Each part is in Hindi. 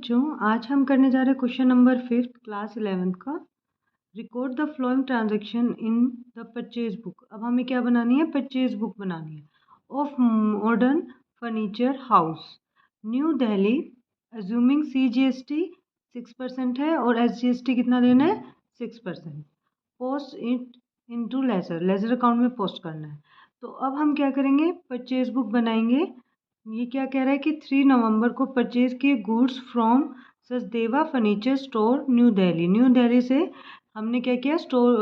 बच्चों, आज हम करने जा रहे हैं क्वेश्चन नंबर 5 क्लास 11th का। Record the flowing transaction in the purchase book. अब हमें क्या बनानी है? परचेज बुक बनानी है of modern furniture House New Delhi. Assuming CGST 6% है और SGST कितना देना है? 6%। Post it into ledger account में पोस्ट करना है। तो अब हम क्या करेंगे? परचेज बुक बनाएंगे। ये क्या कह रहा है कि 3 नवंबर को परचेज किए goods from Sachdeva furniture store new Delhi. New Delhi से हमने क्या किया? स्टोर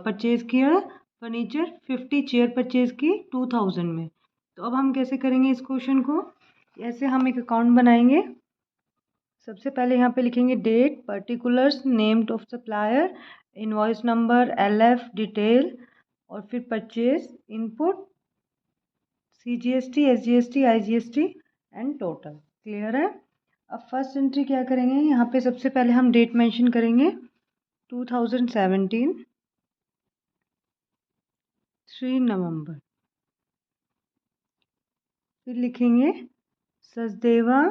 परचेज किया फर्नीचर। 50 चेयर परचेज की 2000 में। तो अब हम कैसे करेंगे इस क्वेश्चन को? ऐसे हम एक अकाउंट बनाएंगे। सबसे पहले यहाँ पे लिखेंगे date, particulars, name of supplier, invoice number, LF detail और फिर purchase input, CGST, SGST, IGST and total. Clear है? अब फर्स्ट एंट्री क्या करेंगे? यहाँ पे सबसे पहले हम डेट मेंशन करेंगे 2017 3 नवंबर। फिर लिखेंगे Sachdeva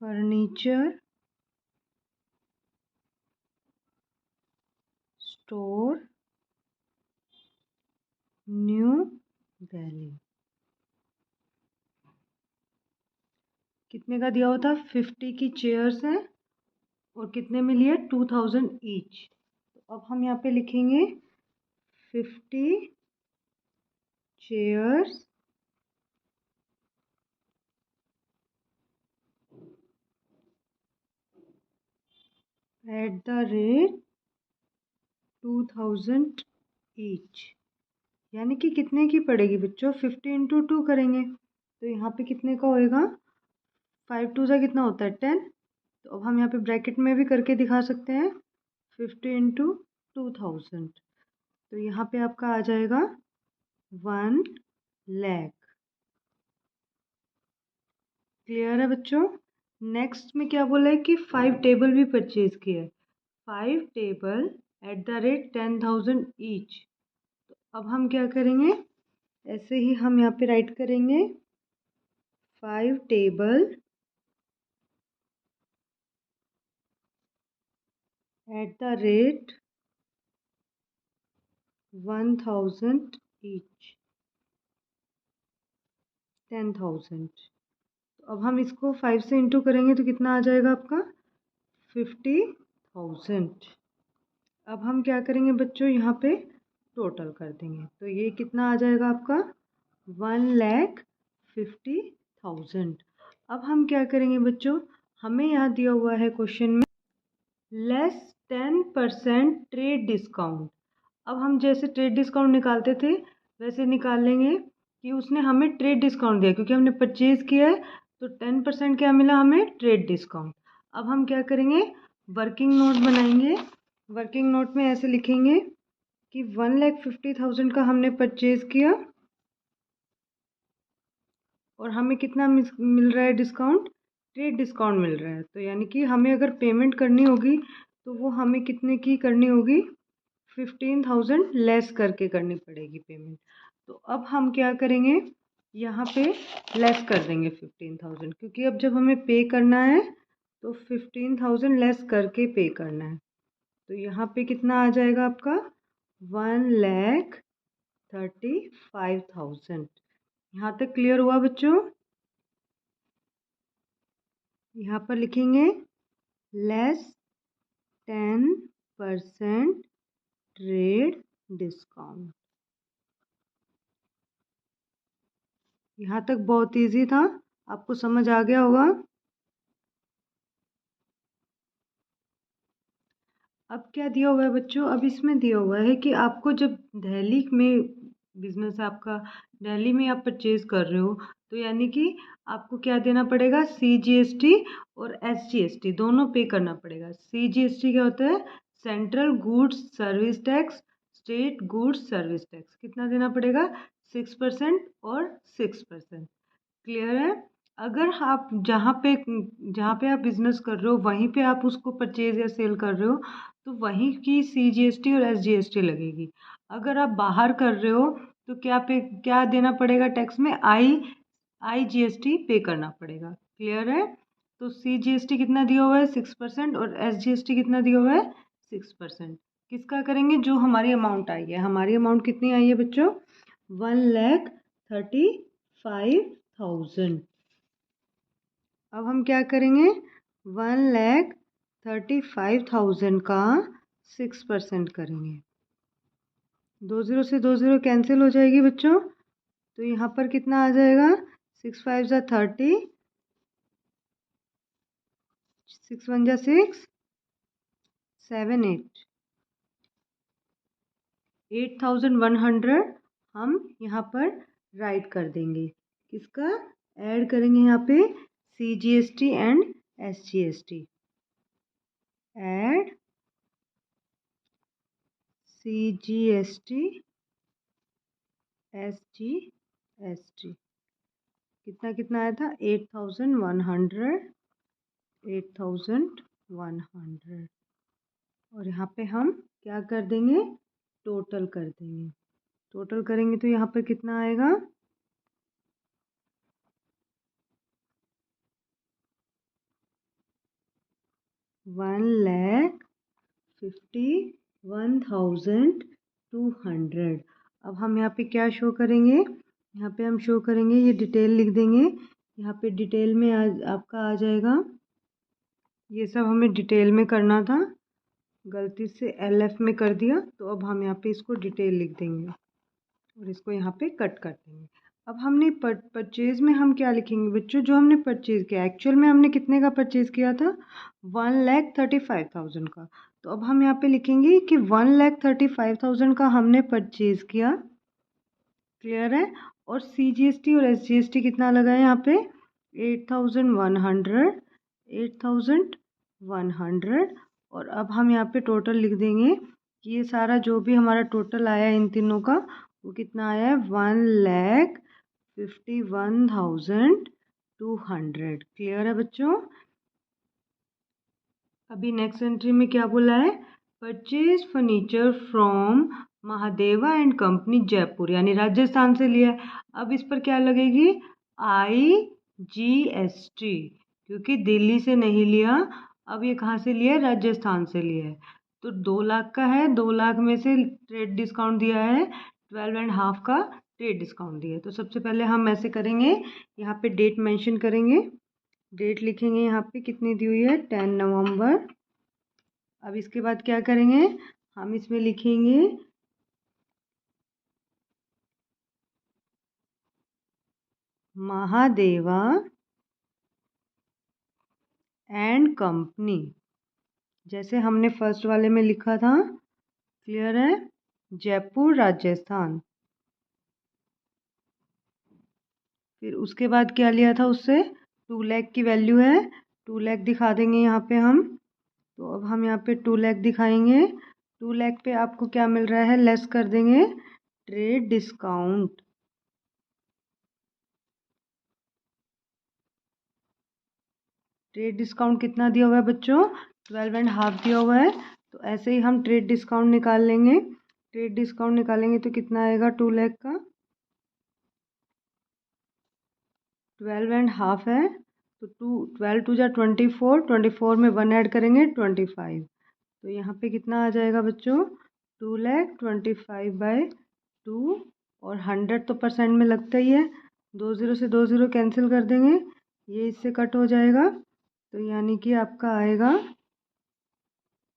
furniture store new Delhi. कितने का दिया हुआ था? 50 की चेयर्स हैं और कितने में लिए? 2000 ईच। तो अब हम यहाँ पे लिखेंगे 50 chairs at the rate 2000 each. यानी कि कितने की पड़ेगी बच्चों? 50 इंटू 2 करेंगे तो यहाँ पे कितने का होएगा? 5 2 सा कितना होता है? 10। तो अब हम यहाँ पे ब्रैकेट में भी करके दिखा सकते हैं 50 इंटू 2000। तो यहाँ पे आपका आ जाएगा 1 लाख। क्लियर है बच्चों? नेक्स्ट में क्या बोला है कि 5 टेबल भी परचेज किया है। 5 table at the rate 10,000 each. तो अब हम क्या करेंगे? ऐसे ही हम यहाँ पे राइट करेंगे 5 table at the rate 1000 each, 10,000। तो अब हम इसको 5 से इंटू करेंगे तो कितना आ जाएगा आपका? 50,000। अब हम क्या करेंगे बच्चों? यहाँ पे टोटल कर देंगे तो ये कितना आ जाएगा आपका? 1,50,000। अब हम क्या करेंगे बच्चों? हमें यहाँ दिया हुआ है क्वेश्चन में लेस 10% ट्रेड डिस्काउंट। अब हम जैसे ट्रेड डिस्काउंट निकालते थे वैसे निकाल लेंगे कि उसने हमें ट्रेड डिस्काउंट दिया क्योंकि हमने परचेज किया है। तो 10% क्या मिला हमें? Trade discount. अब हम क्या करेंगे? वर्किंग नोट बनाएंगे। वर्किंग नोट में ऐसे लिखेंगे कि 1,50,000 का हमने परचेज किया और हमें कितना मिल रहा है डिस्काउंट? ट्रेड डिस्काउंट मिल रहा है। तो यानी कि हमें अगर पेमेंट करनी होगी तो वो हमें कितने की करनी होगी? 15,000 लेस करके करनी पड़ेगी पेमेंट। तो अब हम क्या करेंगे? यहाँ पे लेस कर देंगे 15,000 क्योंकि अब जब हमें पे करना है तो 15,000 लेस करके पे करना है। तो यहाँ पे कितना आ जाएगा आपका? 1,35,000। यहाँ तक क्लियर हुआ बच्चों? यहाँ पर लिखेंगे लेस 10% ट्रेड डिस्काउंट। यहाँ तक बहुत इजी था, आपको समझ आ गया होगा। अब क्या दिया हुआ है बच्चों? अब इसमें दिया हुआ है कि आपको जब दिल्ली में बिजनेस आपका दिल्ली में आप परचेज कर रहे हो तो यानी कि आपको क्या देना पड़ेगा? CGST और SGST दोनों पे करना पड़ेगा। CGST क्या होता है? Central goods service tax, state goods service tax. कितना देना पड़ेगा? 6% और 6%। क्लियर है? अगर आप जहाँ पे आप बिजनेस कर रहे हो वहीं पे आप उसको परचेज या सेल कर रहे हो तो वहीं की CGST और SGST लगेगी। अगर आप बाहर कर रहे हो तो क्या देना पड़ेगा टैक्स में? IGST पे करना पड़ेगा। क्लियर है? तो CGST कितना दिया हुआ है? 6% और SGST कितना दिया हुआ है? 6%। किसका करेंगे? जो हमारी अमाउंट आई है। हमारी अमाउंट कितनी आई है बच्चों? 1,35,000। अब हम क्या करेंगे? 1,35,000 का 6% करेंगे। 20 से 20 कैंसिल हो जाएगी बच्चों। तो यहाँ पर कितना आ जाएगा? 6 5 जा 30, 6 1 जा 6, 7 8, 8,100 हम यहाँ पर राइट कर देंगे। किसका ऐड करेंगे यहाँ पे? CGST and SGST। Add CGST SGST। कितना कितना आया था? 8,100, 8,100। और यहाँ पे हम क्या कर देंगे? टोटल कर देंगे। टोटल करेंगे तो यहाँ पर कितना आएगा? 1,51,200। अब हम यहाँ पे क्या शो करेंगे? यहाँ पे हम शो करेंगे, ये डिटेल लिख देंगे। यहाँ पे डिटेल में आपका आ जाएगा। ये सब हमें डिटेल में करना था, गलती से LF में कर दिया। तो अब हम यहाँ पे इसको डिटेल लिख देंगे और इसको यहाँ पे कट कर देंगे। अब हमने परचेज में हम क्या लिखेंगे बच्चों? जो हमने परचेज किया, एक्चुअल में हमने कितने का परचेज किया था? 1,35,000 का। तो अब हम यहाँ पे लिखेंगे कि 1,35,000 का हमने परचेज किया। क्लियर है? और CGST और SGST कितना लगा है यहाँ पे? 8,100, 8,100। और अब हम यहाँ पे टोटल लिख देंगे कि ये सारा जो भी हमारा टोटल आया है इन तीनों का, वो कितना आया है? 1,51,200। क्लियर है बच्चों? अभी नेक्स्ट एंट्री में क्या बोला है? Purchase furniture from Mahadeva and company Jaipur, यानी राजस्थान से लिया है। अब इस पर क्या लगेगी? IGST, क्योंकि दिल्ली से नहीं लिया। अब ये कहाँ से लिया है? राजस्थान से लिया है। तो 2 लाख का है, 2 लाख में से ट्रेड डिस्काउंट दिया है, 12.5 का ट्रेड डिस्काउंट दिया है। तो सबसे पहले हम ऐसे करेंगे, यहाँ पे डेट मेंशन करेंगे। डेट लिखेंगे यहाँ पे कितनी दी हुई है? 10 नवंबर। अब इसके बाद क्या करेंगे? हम इसमें लिखेंगे महादेवा एंड कंपनी, जैसे हमने फर्स्ट वाले में लिखा था। क्लियर है? जयपुर राजस्थान। फिर उसके बाद क्या लिया था उससे? 2 लाख की वैल्यू है, 2 लाख दिखा देंगे यहाँ पे हम। तो अब हम यहाँ पे 2 लाख दिखाएंगे। 2 लाख पे आपको क्या मिल रहा है? लेस कर देंगे ट्रेड डिस्काउंट। ट्रेड डिस्काउंट कितना दिया हुआ है बच्चों? 12.5 दिया हुआ है। तो ऐसे ही हम ट्रेड डिस्काउंट निकाल लेंगे। ट्रेड डिस्काउंट निकालेंगे तो कितना आएगा? 2 लाख का 12.5 है, तो 12 2 जा 24, 24 में 1 ऐड करेंगे 25। तो यहाँ पे कितना आ जाएगा बच्चों? 2,25/2। और 100 तो परसेंट में लगता ही है, 2 0 से 2 0 कैंसिल कर देंगे, ये इससे कट हो जाएगा। तो यानी कि आपका आएगा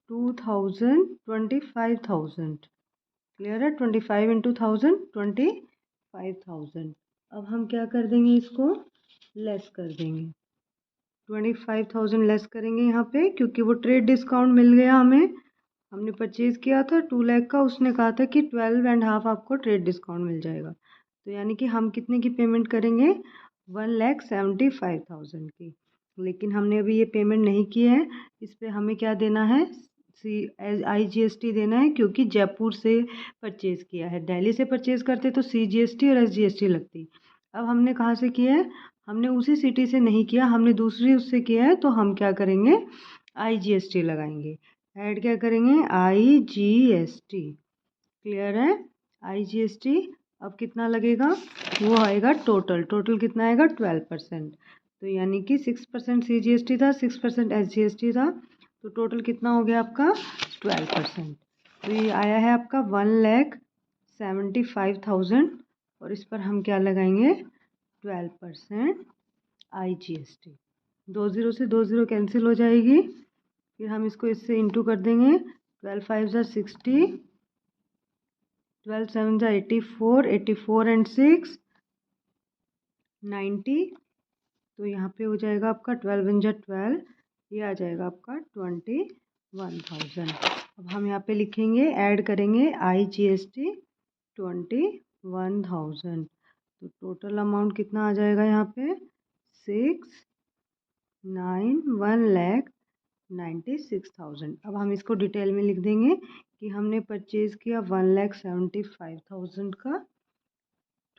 2,000, 25,000। क्लियर है? 25 इंटू 1000, 25,000। अब हम क्या कर देंगे? इसको लेस कर देंगे। 25,000 लेस करेंगे यहाँ पे, क्योंकि वो ट्रेड डिस्काउंट मिल गया हमें। हमने परचेज किया था 2 लाख का, उसने कहा था कि 12.5 आपको ट्रेड डिस्काउंट मिल जाएगा। तो यानी कि हम कितने की पेमेंट करेंगे? 1,75,000 की। लेकिन हमने अभी ये पेमेंट नहीं की है। इस पर हमें क्या देना है? IGST देना है, क्योंकि जयपुर से परचेज़ किया है। दिल्ली से परचेज़ करते तो CGST और SGST लगती। अब हमने कहाँ से किया है? हमने उसी सिटी से नहीं किया, हमने दूसरी उससे किया है। तो हम क्या करेंगे? IGST लगाएंगे। ऐड क्या करेंगे, IGST। क्लियर है, IGST। अब कितना लगेगा, वो आएगा टोटल। टोटल कितना आएगा, 12%। तो यानी कि 6% CGST था, 6% SGST था, तो टोटल कितना हो गया आपका 12%। तो ये आया है आपका 1,75,000 और इस पर हम क्या लगाएंगे, 12% IGST। 20 से 20 कैंसिल हो जाएगी, फिर हम इसको इससे इंटू कर देंगे। 12 5 ज़ा 60, 12 7 ज़ा 84, 84 एंड 6 90। तो यहाँ पे हो जाएगा आपका 12 1 ज़ा 12, ये आ जाएगा आपका 21,000। अब हम यहाँ पे लिखेंगे, ऐड करेंगे IGST 21,000। तो टोटल अमाउंट कितना आ जाएगा यहाँ पे, 1,96,000। अब हम इसको डिटेल में लिख देंगे कि हमने परचेज किया 1,75,000 का,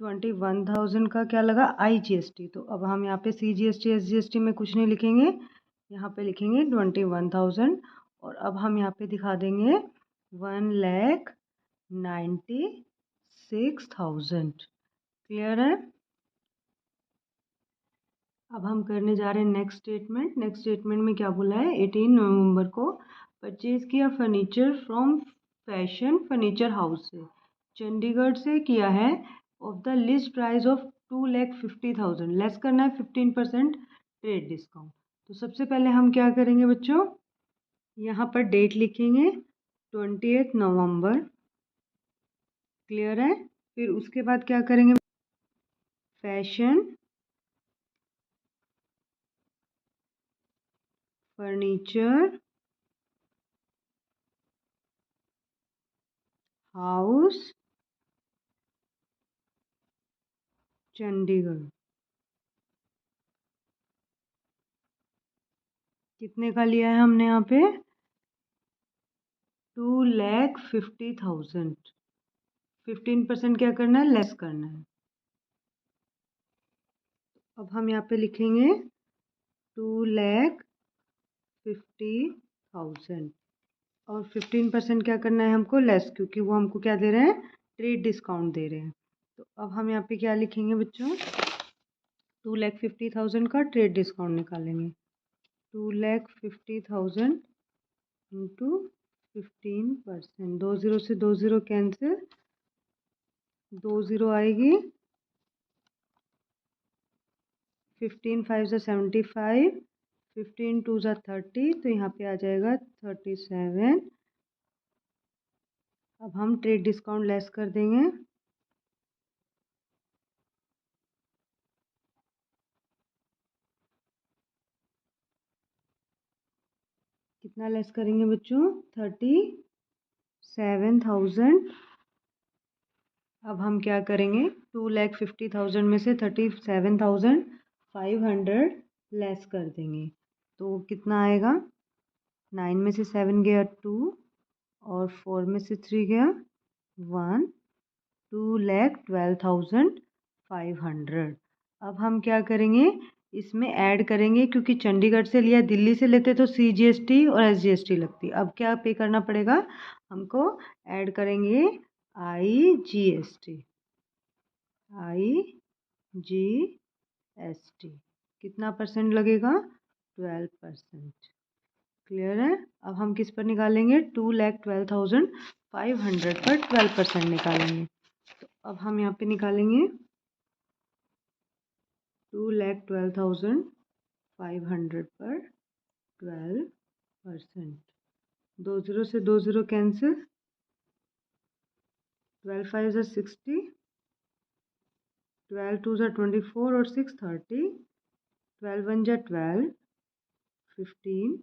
21,000 का क्या लगा, IGST। तो अब हम यहाँ पे CGST SGST में कुछ नहीं लिखेंगे, यहाँ पे लिखेंगे 21,000। और अब हम यहाँ पे दिखा देंगे 1,96,000। क्लियर है। अब हम करने जा रहे हैं नेक्स्ट स्टेटमेंट। नेक्स्ट स्टेटमेंट में क्या बोला है, 18 नवंबर को परचेज किया furniture from fashion furniture house से, चंडीगढ़ से किया है, of the list price of 2,50,000, less करना है 15% ट्रेड डिस्काउंट। तो सबसे पहले हम क्या करेंगे बच्चों, यहाँ पर डेट लिखेंगे 20 नवंबर। क्लियर है। फिर उसके बाद क्या करेंगे, फैशन फर्नीचर हाउस चंडीगढ़। कितने का लिया है हमने यहाँ पे, 2,50,000। 15% क्या करना है, लेस करना है। अब हम यहाँ पे लिखेंगे 2,50,000 और 15% क्या करना है हमको, लेस, क्योंकि वो हमको क्या दे रहे हैं, ट्रेड डिस्काउंट दे रहे हैं। तो अब हम यहाँ पे क्या लिखेंगे बच्चों, 2,50,000 का ट्रेड डिस्काउंट निकालेंगे। 2,50,000 इंटू 15%, 20 से 20 कैंसिल, 20 आएगी, 15 5 ज़ा 75, 15 2 ज़ा 30, तो यहाँ पे आ जाएगा 37। अब हम ट्रेड डिस्काउंट लेस कर देंगे, कितना लेस करेंगे बच्चों, 37,000। अब हम क्या करेंगे, 2,50,000 में से 37,500 लेस कर देंगे। तो कितना आएगा, 9 में से 7 गया 2 और 4 में से 3 गया 1, 2,12,500। अब हम क्या करेंगे, इसमें ऐड करेंगे, क्योंकि चंडीगढ़ से लिया, दिल्ली से लेते तो CGST और SGST लगती। अब क्या पे करना पड़ेगा हमको, ऐड करेंगे IGST। IGST कितना परसेंट लगेगा, 12%। क्लियर है। अब हम किस पर निकालेंगे, 2,12,500 पर 12% निकालेंगे। तो अब हम यहाँ पे निकालेंगे 2,12,500 पर 12%। 20 से 20 कैंसिल, 12 5 ज़ा 60, 12 2 ज़ा 24 और 6 30, 12 1 ज़ा 12, 15,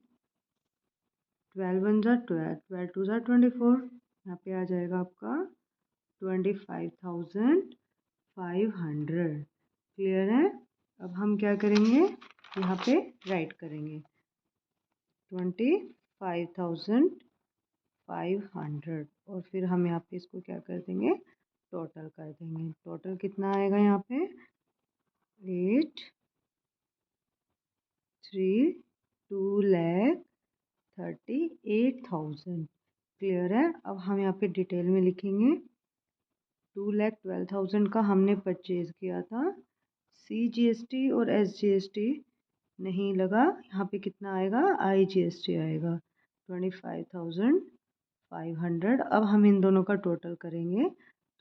12 1 ज़ा 12, 12 2 ज़ा 24। यहाँ पे आ जाएगा आपका 25,500। क्लियर है। अब हम क्या करेंगे, यहाँ पे राइट करेंगे 25,500 और फिर हम यहाँ पे इसको क्या कर देंगे, टोटल कर देंगे। टोटल कितना आएगा यहाँ पे, 8 3 2,50,000 38,000। क्लियर है। अब हम यहाँ पे डिटेल में लिखेंगे 2,12,000 का हमने परचेज किया था। CGST और SGST नहीं लगा, यहाँ पे कितना आएगा, IGST आएगा 25,500। अब हम इन दोनों का टोटल करेंगे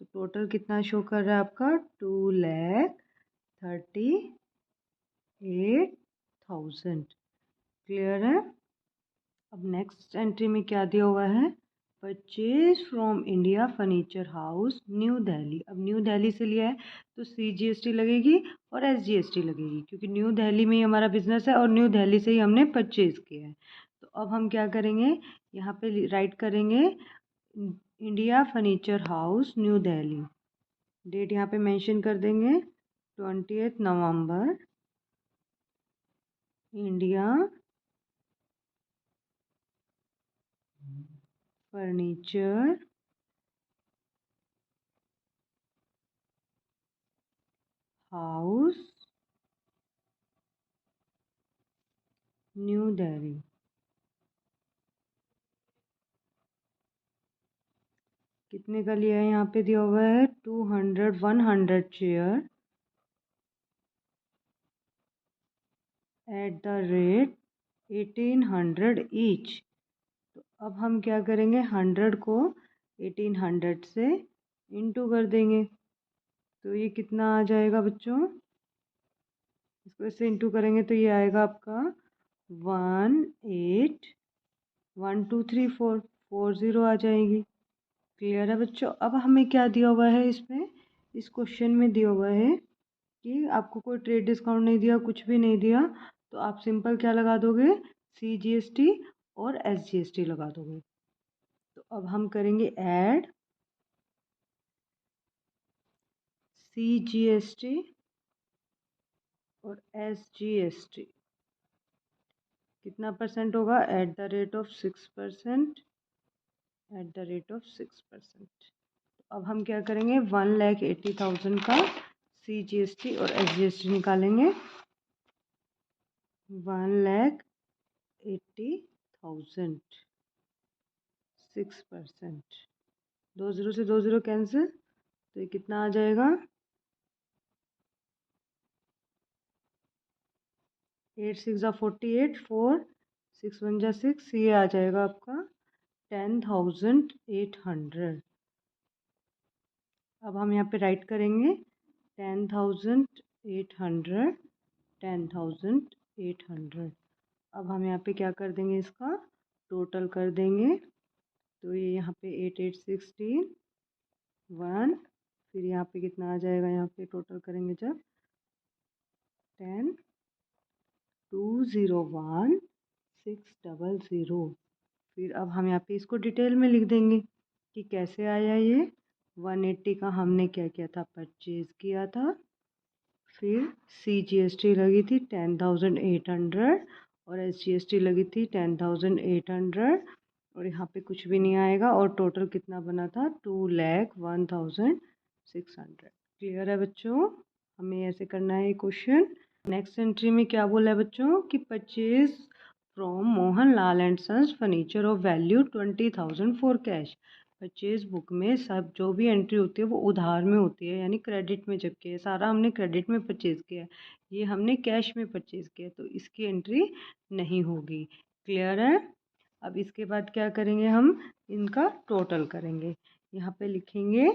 तो टोटल कितना शो कर रहा है आपका, 2,38,000। क्लियर है। अब नेक्स्ट एंट्री में क्या दिया हुआ है, purchase from India Furniture House New Delhi. अब न्यू दिल्ली से लिया है तो CGST लगेगी और SGST लगेगी, क्योंकि न्यू दिल्ली में ही हमारा बिजनेस है और न्यू दिल्ली से ही हमने परचेज किया है। तो अब हम क्या करेंगे, यहाँ पे राइट करेंगे India Furniture House New Delhi. Date यहाँ पे मेंशन कर देंगे 20 नवंबर। India Furniture House New Delhi. कितने का लिया है, यहाँ पे दिया हुआ है 100 chair at the rate 1800 each. तो अब हम क्या करेंगे, 100 को 1800 से इंटू कर देंगे। तो ये कितना आ जाएगा बच्चों, इसको इससे इंटू करेंगे तो ये आएगा आपका 181234 आ जाएगी। क्लियर है बच्चों। अब हमें क्या दिया हुआ है इसमें, इस क्वेश्चन में दिया हुआ है कि आपको कोई ट्रेड डिस्काउंट नहीं दिया, कुछ भी नहीं दिया, तो आप सिंपल क्या लगा दोगे, CGST और SGST लगा दोगे। तो अब हम करेंगे ऐड CGST और SGST। कितना परसेंट होगा, at the rate of 6%, at the rate of 6%। अब हम क्या करेंगे, 1,80,000 का CGST और SGST निकालेंगे। 1,80,000 6%, 2 0 से 2 0 कैंसिल, तो ये कितना आ जाएगा, 8 6 48, 4 6 1 6, ये आ जाएगा आपका 10,800। अब हम यहाँ पे राइट करेंगे 10,800, 10,800। अब हम यहाँ पे क्या कर देंगे, इसका टोटल कर देंगे। तो ये यहाँ पे 8 8 16 1, फिर यहाँ पे कितना आ जाएगा, यहाँ पे टोटल करेंगे जब 10,201,600। फिर अब हम यहाँ पे इसको डिटेल में लिख देंगे कि कैसे आया ये। 180 का हमने क्या किया था, परचेज किया था। फिर CGST लगी थी 10,800 और SGST लगी थी 10,800, और यहाँ पे कुछ भी नहीं आएगा, और टोटल कितना बना था, 2,01,600। क्लियर है बच्चों। हमें ऐसे करना है ये क्वेश्चन। नेक्स्ट एंट्री में क्या बोला है बच्चों कि purchase from Mohan Lal and sons furniture of value 20,000 for cash. Purchase book में सब जो भी एंट्री होती है वो उधार में होती है, यानी क्रेडिट में, जबकि ये सारा हमने क्रेडिट में परचेज किया है, ये हमने कैश में परचेज किया है, तो इसकी एंट्री नहीं होगी। क्लियर है। अब इसके बाद क्या करेंगे, हम इनका टोटल करेंगे। यहाँ पे लिखेंगे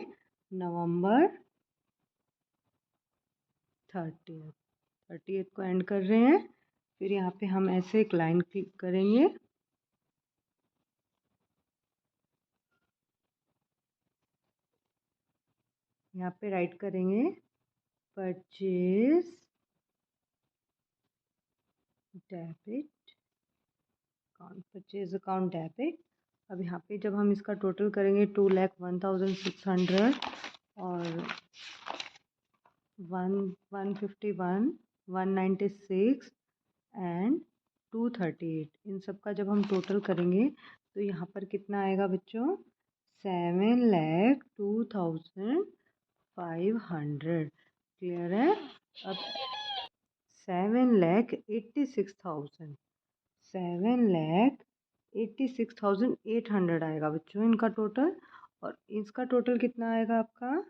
नवंबर 30 को एंड कर रहे हैं। फिर यहाँ पे हम ऐसे एक लाइन क्लिक करेंगे, यहाँ पे राइट करेंगे purchase debit account, purchase account debit. अब यहाँ पे जब हम इसका टोटल करेंगे 2,01,600 और 151, 196 एंड 238, इन सब का जब हम टोटल करेंगे तो यहाँ पर कितना आएगा बच्चों, 7,02,500। क्लियर है। अब 7,86,000, 7,86,000 86,800 आएगा बच्चों इनका टोटल। और इसका टोटल कितना आएगा आपका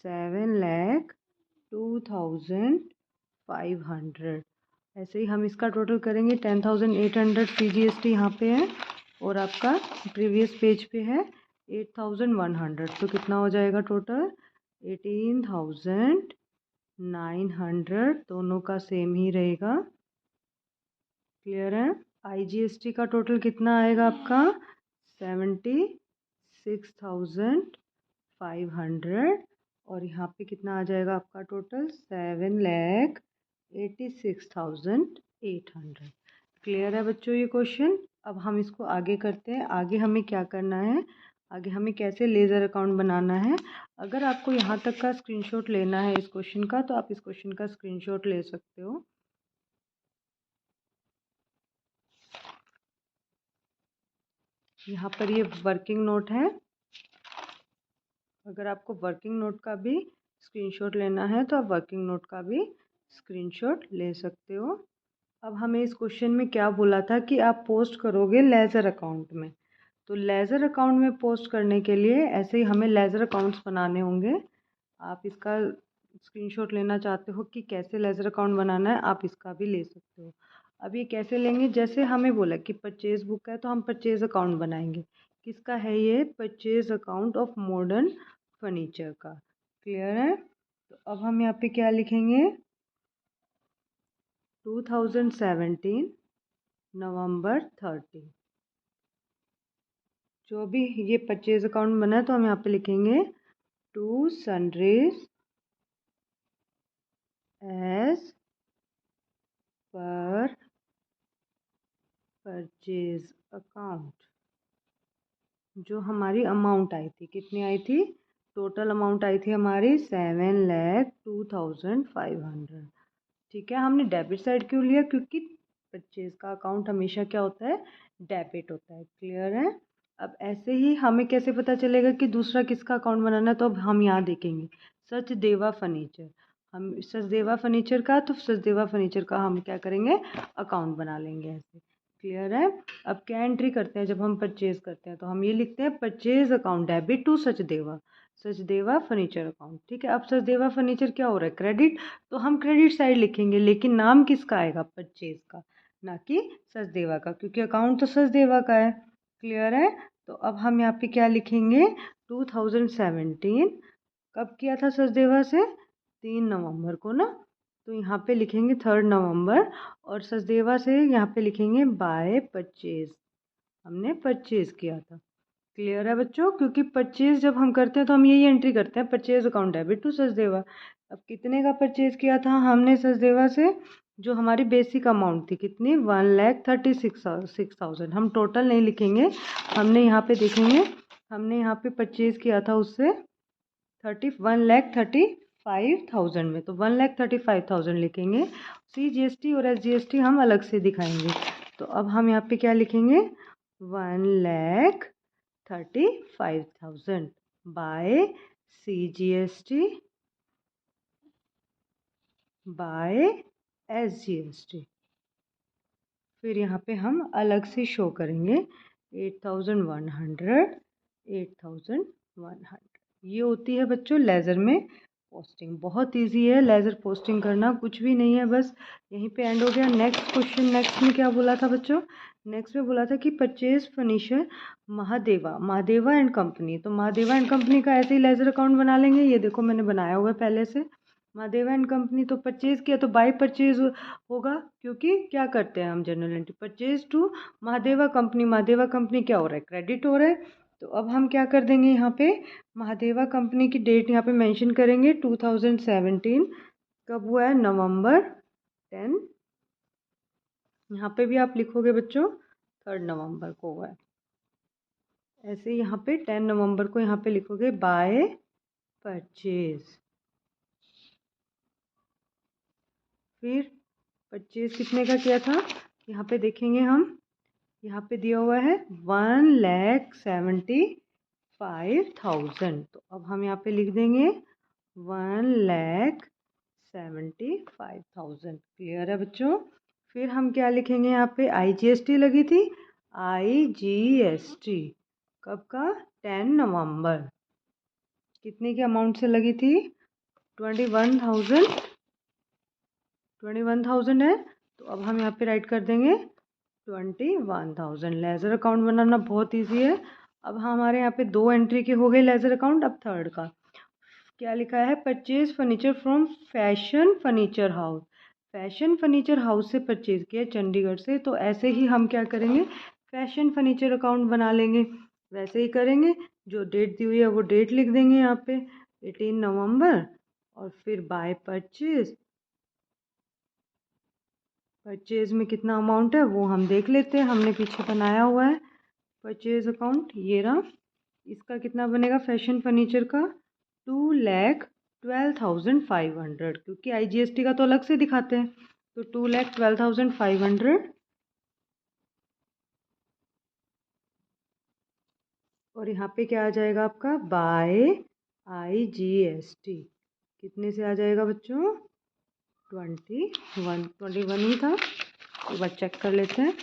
7,02,500। ऐसे ही हम इसका टोटल करेंगे 10,800 CGST यहाँ पे है और आपका प्रीवियस पेज पे है 8,100। तो कितना हो जाएगा टोटल 18,900। दोनों का सेम ही रहेगा। क्लियर है। IGST का टोटल कितना आएगा आपका 76,500 और यहाँ पे कितना आ जाएगा आपका टोटल 7,86,800। क्लियर है बच्चों ये क्वेश्चन। अब हम इसको आगे करते हैं। आगे हमें क्या करना है, आगे हमें कैसे लेज़र अकाउंट बनाना है। अगर आपको यहाँ तक का स्क्रीनशॉट लेना है इस क्वेश्चन का तो आप इस क्वेश्चन का स्क्रीनशॉट ले सकते हो। यहाँ पर ये वर्किंग नोट है। अगर आपको वर्किंग नोट का भी स्क्रीनशॉट लेना है तो आप वर्किंग नोट का भी स्क्रीनशॉट ले सकते हो। अब हमें इस क्वेश्चन में क्या बोला था कि आप पोस्ट करोगे लेज़र अकाउंट में। तो लेज़र अकाउंट में पोस्ट करने के लिए ऐसे ही हमें लेज़र अकाउंट्स बनाने होंगे। आप इसका स्क्रीनशॉट लेना चाहते हो कि कैसे लेज़र अकाउंट बनाना है, आप इसका भी ले सकते हो। अब ये कैसे लेंगे, जैसे हमें बोला कि परचेज बुक है तो हम परचेज अकाउंट बनाएंगे। किसका है ये, purchase account of modern furniture का। क्लियर है। तो अब हम यहाँ पे क्या लिखेंगे 2017 नवंबर 30। जो भी ये परचेज अकाउंट बना है तो हम यहाँ पे लिखेंगे to Sunrise as per purchase account. जो हमारी अमाउंट आई थी, कितनी आई थी, टोटल अमाउंट आई थी हमारी 7,02,500। ठीक है। हमने डेबिट साइड क्यों लिया, क्योंकि परचेज का अकाउंट हमेशा क्या होता है, डेबिट होता है। क्लियर है। अब ऐसे ही हमें कैसे पता चलेगा कि दूसरा किसका अकाउंट बनाना है, तो अब हम यहाँ देखेंगे सचदेवा फर्नीचर। हम सचदेवा फर्नीचर का, तो सचदेवा फर्नीचर का हम क्या करेंगे, अकाउंट बना लेंगे ऐसे। क्लियर है। अब क्या एंट्री करते हैं जब हम परचेज करते हैं, तो हम ये लिखते हैं purchase account debit to Sachdeva, Sachdeva furniture account. ठीक है। अब सचदेवा फर्नीचर क्या हो रहा है, क्रेडिट, तो हम क्रेडिट साइड लिखेंगे, लेकिन नाम किसका आएगा, परचेज का, ना कि सचदेवा का, क्योंकि अकाउंट तो सचदेवा का है। क्लियर है। तो अब हम यहाँ पे क्या लिखेंगे 2017 कब किया था सचदेवा से, 3 नवंबर को ना। तो यहाँ पे लिखेंगे 3 नवंबर और सचदेवा से यहाँ पे लिखेंगे बाय परचेज, हमने परचेज किया था। क्लियर है बच्चों। क्योंकि परचेज जब हम करते हैं तो हम यही एंट्री करते हैं, purchase account debit to Sachdeva. अब कितने का परचेज किया था हमने सचदेवा से, जो हमारी बेसिक अमाउंट थी कितनी 1,36,000। हम टोटल नहीं लिखेंगे, हमने यहाँ पे देखेंगे, हमने यहाँ पे परचेज किया था उससे 1,35,000 में, तो 1,35,000 लिखेंगे। CGST और SGST हम अलग से दिखाएंगे। तो अब हम यहाँ पे क्या लिखेंगे 1,35,000 बाय CGST बाय SGST। फिर यहाँ पे हम अलग से शो करेंगे 8,100, 8,100। ये होती है बच्चों लेज़र में पोस्टिंग। बहुत इजी है लेज़र पोस्टिंग करना, कुछ भी नहीं है, बस यहीं पे एंड हो गया। नेक्स्ट क्वेश्चन, नेक्स्ट में क्या बोला था बच्चों, नेक्स्ट में बोला था कि purchase furniture Mahadeva, Mahadeva and company. तो महादेवा एंड कंपनी का ऐसे ही लेज़र अकाउंट बना लेंगे। ये देखो मैंने बनाया हुआ है पहले से। महादेवा एंड कंपनी, तो परचेज किया तो बाय परचेज होगा, क्योंकि क्या करते हैं हम journal entry purchase to Mahadeva company. Mahadeva company क्या हो रहा है, क्रेडिट हो रहा है। तो अब हम क्या कर देंगे यहाँ पे महादेवा कंपनी की डेट यहाँ पे मेंशन करेंगे 2017 कब हुआ है, नवंबर 10। यहाँ पे भी आप लिखोगे बच्चों 3 नवंबर को हुआ है। ऐसे यहाँ पे 10 नवंबर को यहाँ पे लिखोगे बाय परचेज। फिर परचेज कितने का किया था, यहाँ पे देखेंगे हम, यहाँ पे दिया हुआ है 1,75,000। तो अब हम यहाँ पे लिख देंगे 1,75,000। क्लियर है बच्चों। फिर हम क्या लिखेंगे, यहाँ पे IGST लगी थी IGST कब का? 10 नवंबर। कितने के अमाउंट से लगी थी? 21,000 है, तो अब हम यहाँ पे राइट कर देंगे 21,000। लेज़र अकाउंट बनाना बहुत इजी है। अब हमारे यहाँ पे 2 एंट्री के हो गए लेज़र अकाउंट। अब थर्ड का क्या लिखा है? Purchase furniture from fashion furniture house. Fashion furniture house से परचेज किया चंडीगढ़ से, तो ऐसे ही हम क्या करेंगे? फैशन फर्नीचर अकाउंट बना लेंगे। वैसे ही करेंगे, जो डेट दी हुई है वो डेट लिख देंगे यहाँ पे 18 नवंबर, और फिर बाय परचेज। परचेज में कितना अमाउंट है वो हम देख लेते हैं, हमने पीछे बनाया हुआ है परचेज अकाउंट, ये रहा। इसका कितना बनेगा फैशन फर्नीचर का? 2,12,500, क्योंकि IGST का तो अलग से दिखाते हैं, तो 2,12,500। और यहाँ पे क्या आ जाएगा आपका? बाय IGST कितने से आ जाएगा बच्चों? 21 ही था, एक बार चेक कर लेते हैं।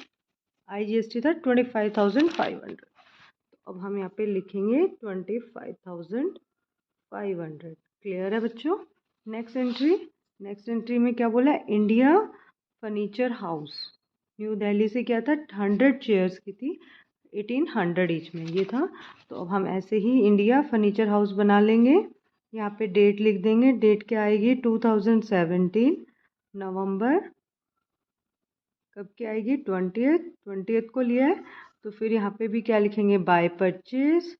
IGST था 25,500, तो अब हम यहाँ पे लिखेंगे 25,500। क्लियर है बच्चों? नेक्स्ट एंट्री में क्या बोला? India Furniture House New Delhi से क्या था? 100 चेयर्स की थी, 1800 ईच में ये था। तो अब हम ऐसे ही इंडिया फर्नीचर हाउस बना लेंगे। यहाँ पे डेट लिख देंगे। डेट क्या आएगी? 2017 नवंबर। कब की आएगी? 20th को लिया है, तो फिर यहाँ पे भी क्या लिखेंगे? By purchase.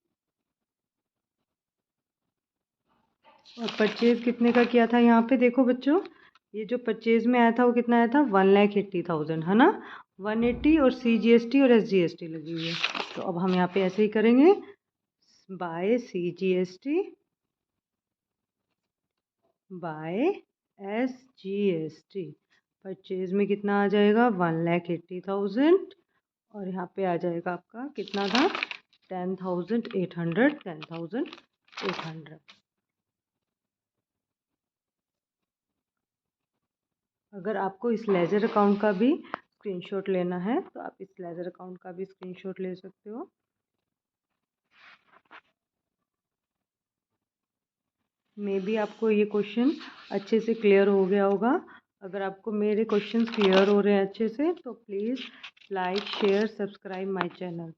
और परचेज कितने का किया था? यहाँ पे देखो बच्चों, ये जो परचेज में आया था वो कितना आया था? 1,80,000 है ना। 180 और CGST और SGST लगी हुई है, तो अब हम यहाँ पे ऐसे ही करेंगे, by CGST by SGST। Purchase में कितना आ जाएगा? 1,80,000, और यहाँ पे आ जाएगा आपका कितना था? 10,800। अगर आपको इस लेज़र अकाउंट का भी स्क्रीनशॉट लेना है तो आप इस लेज़र अकाउंट का भी स्क्रीनशॉट ले सकते हो। मे बी आपको ये क्वेश्चन अच्छे से क्लियर हो गया होगा। अगर आपको मेरे क्वेश्चंस क्लियर हो रहे हैं अच्छे से, तो please like share subscribe my channel.